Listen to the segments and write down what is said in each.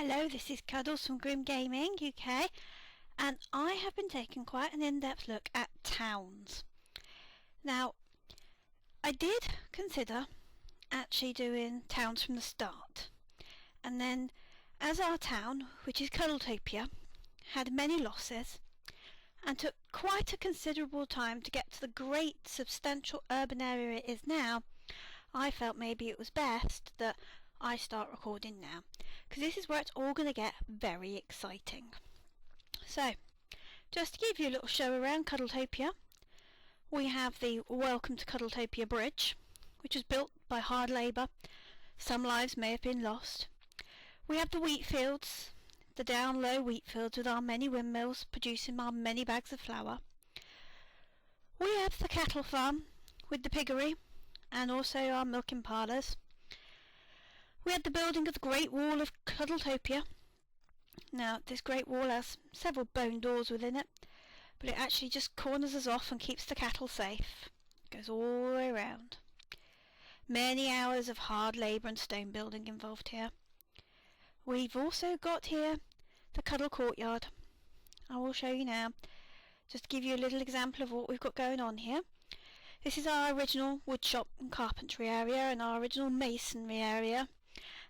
Hello, this is Cuddles from Grim Gaming UK, and I have been taking quite an in-depth look at towns. Now, I did consider actually doing towns from the start, and then as our town, which is Cuddletopia, had many losses and took quite a considerable time to get to the great substantial urban area it is now, I felt maybe it was best that I start recording now, because this is where it's all going to get very exciting. So, just to give you a little show around Cuddletopia, we have the Welcome to Cuddletopia bridge, which was built by hard labour. Some lives may have been lost. We have the wheat fields, the down low wheat fields with our many windmills producing our many bags of flour. We have the cattle farm with the piggery and also our milking parlours. We had the building of the Great Wall of Cuddletopia. Now, this Great Wall has several bone doors within it, but it actually just corners us off and keeps the cattle safe. It goes all the way around. Many hours of hard labour and stone building involved here. We've also got here the Cuddle Courtyard. I will show you now, just to give you a little example of what we've got going on here. This is our original woodshop and carpentry area and our original masonry area.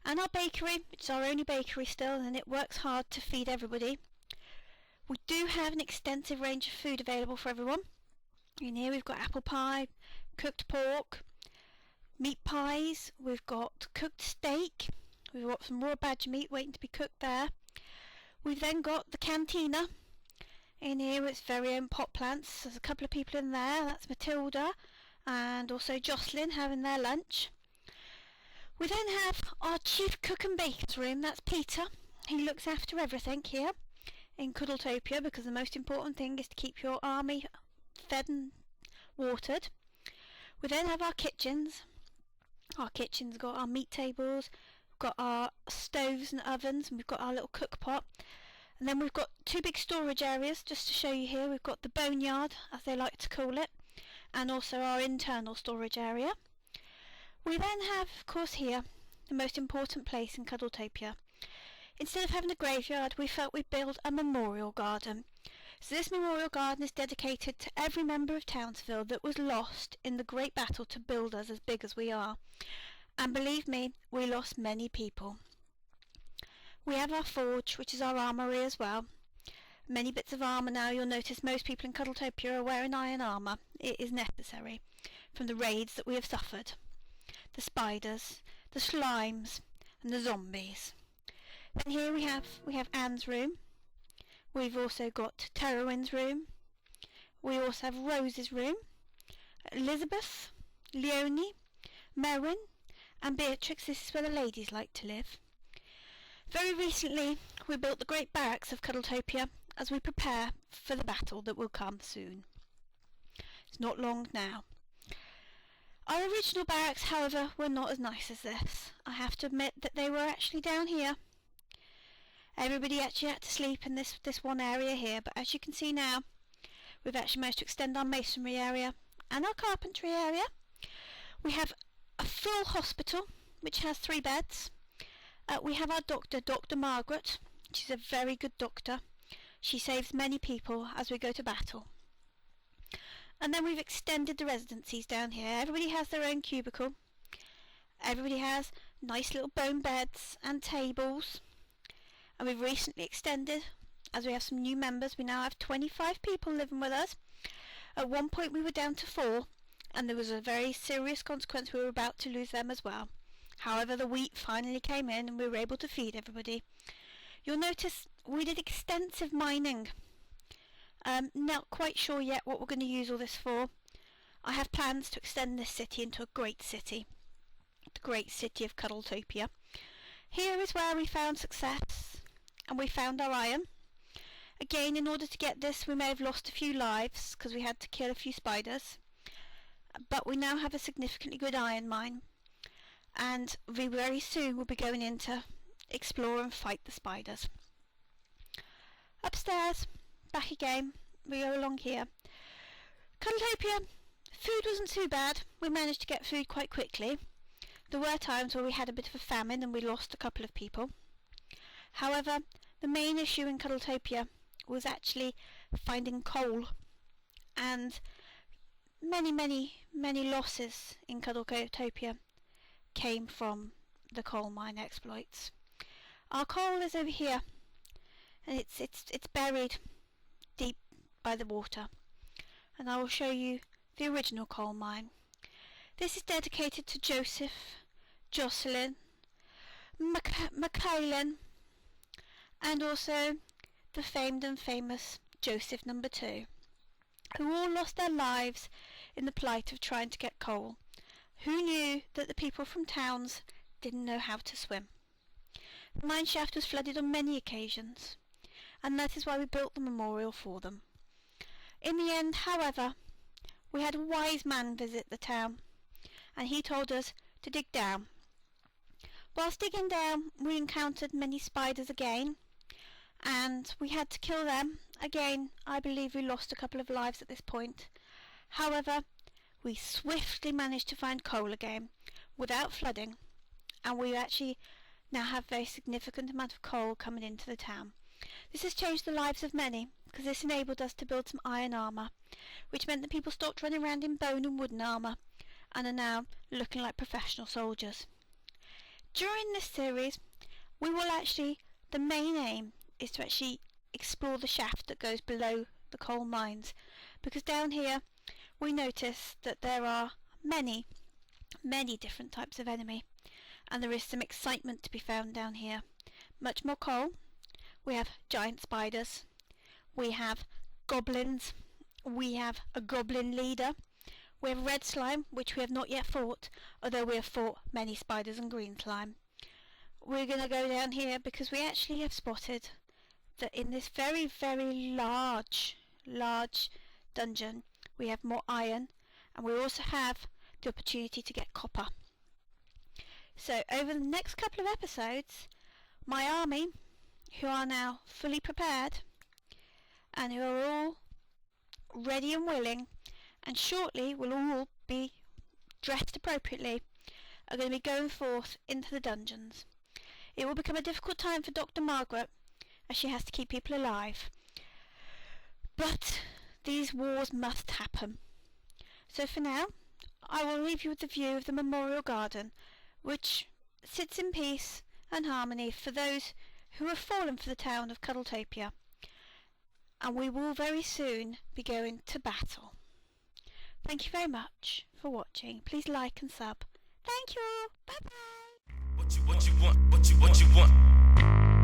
And our bakery, which is our only bakery still, and it works hard to feed everybody. We do have an extensive range of food available for everyone. In here we've got apple pie, cooked pork, meat pies, we've got cooked steak, we've got some raw badger meat waiting to be cooked there. We've then got the cantina. In here with its very own pot plants. There's a couple of people in there, that's Matilda and also Jocelyn having their lunch. We then have our chief cook and baker's room, that's Peter. He looks after everything here in Cuddletopia, because the most important thing is to keep your army fed and watered. We then have our kitchens. Our kitchen's got our meat tables, we've got our stoves and ovens, and we've got our little cook pot. And then we've got two big storage areas, just to show you here. We've got the boneyard, as they like to call it, and also our internal storage area. We then have, of course, here, the most important place in Cuddletopia. Instead of having a graveyard, we felt we'd build a memorial garden. So this memorial garden is dedicated to every member of Townsville that was lost in the great battle to build us as big as we are. And believe me, we lost many people. We have our forge, which is our armoury as well. Many bits of armour now. You'll notice most people in Cuddletopia are wearing iron armour. It is necessary from the raids that we have suffered. The spiders, the slimes and the zombies. Then here we have Anne's room. We've also got Terwin's room. We also have Rose's room, Elizabeth, Leonie, Merwin and Beatrix. This is where the ladies like to live. Very recently we built the great barracks of Cuddletopia as we prepare for the battle that will come soon. It's not long now. Our original barracks, however, were not as nice as this. I have to admit that they were actually down here. Everybody actually had to sleep in this one area here, but as you can see now, we've actually managed to extend our masonry area and our carpentry area. We have a full hospital, which has 3 beds. We have our doctor, Dr. Margaret. She's a very good doctor. She saves many people as we go to battle. And then we've extended the residencies down here. Everybody has their own cubicle. Everybody has nice little bone beds and tables. And we've recently extended, as we have some new members. We now have 25 people living with us. At one point we were down to 4, and there was a very serious consequence. We were about to lose them as well. However, the wheat finally came in and we were able to feed everybody. You'll notice we did extensive mining. Not quite sure yet what we're going to use all this for. I have plans to extend this city into a great city. The great city of Cuddletopia. Here is where we found success and we found our iron. Again, in order to get this we may have lost a few lives because we had to kill a few spiders. But we now have a significantly good iron mine. And we very soon will be going in to explore and fight the spiders. Upstairs, back again, we go along here. Cuddletopia, food wasn't too bad. We managed to get food quite quickly. There were times where we had a bit of a famine and we lost a couple of people. However, the main issue in Cuddletopia was actually finding coal, and many losses in Cuddletopia came from the coal mine exploits. Our coal is over here, and it's buried deep by the water, and I will show you the original coal mine. This is dedicated to Joseph, Jocelyn, Michaelan, and also the famed and famous Joseph No. 2, who all lost their lives in the plight of trying to get coal. Who knew that the people from towns didn't know how to swim? The mine shaft was flooded on many occasions, and that is why we built the memorial for them. In the end, however, we had a wise man visit the town, and he told us to dig down. Whilst digging down, we encountered many spiders again, and we had to kill them. Again, I believe we lost a couple of lives at this point. However, we swiftly managed to find coal again without flooding, and we actually now have a very significant amount of coal coming into the town. This has changed the lives of many, because this enabled us to build some iron armour, which meant that people stopped running around in bone and wooden armour and are now looking like professional soldiers. During this series, the main aim is to actually explore the shaft that goes below the coal mines, because down here we notice that there are many different types of enemy, and there is some excitement to be found down here. Much more coal. We have giant spiders, we have goblins, we have a goblin leader, we have red slime, which we have not yet fought, although we have fought many spiders and green slime. We're going to go down here because we actually have spotted that in this very large dungeon we have more iron, and we also have the opportunity to get copper. So over the next couple of episodes, my army, who are now fully prepared and who are all ready and willing, and shortly will all be dressed appropriately, are going to be going forth into the dungeons. It will become a difficult time for Dr. Margaret, as she has to keep people alive, but these wars must happen. So for now, I will leave you with the view of the Memorial Garden, which sits in peace and harmony for those who have fallen for the town of Cuddletopia, and we will very soon be going to battle. Thank you very much for watching. Please like and sub. Thank you. Bye bye. What you want?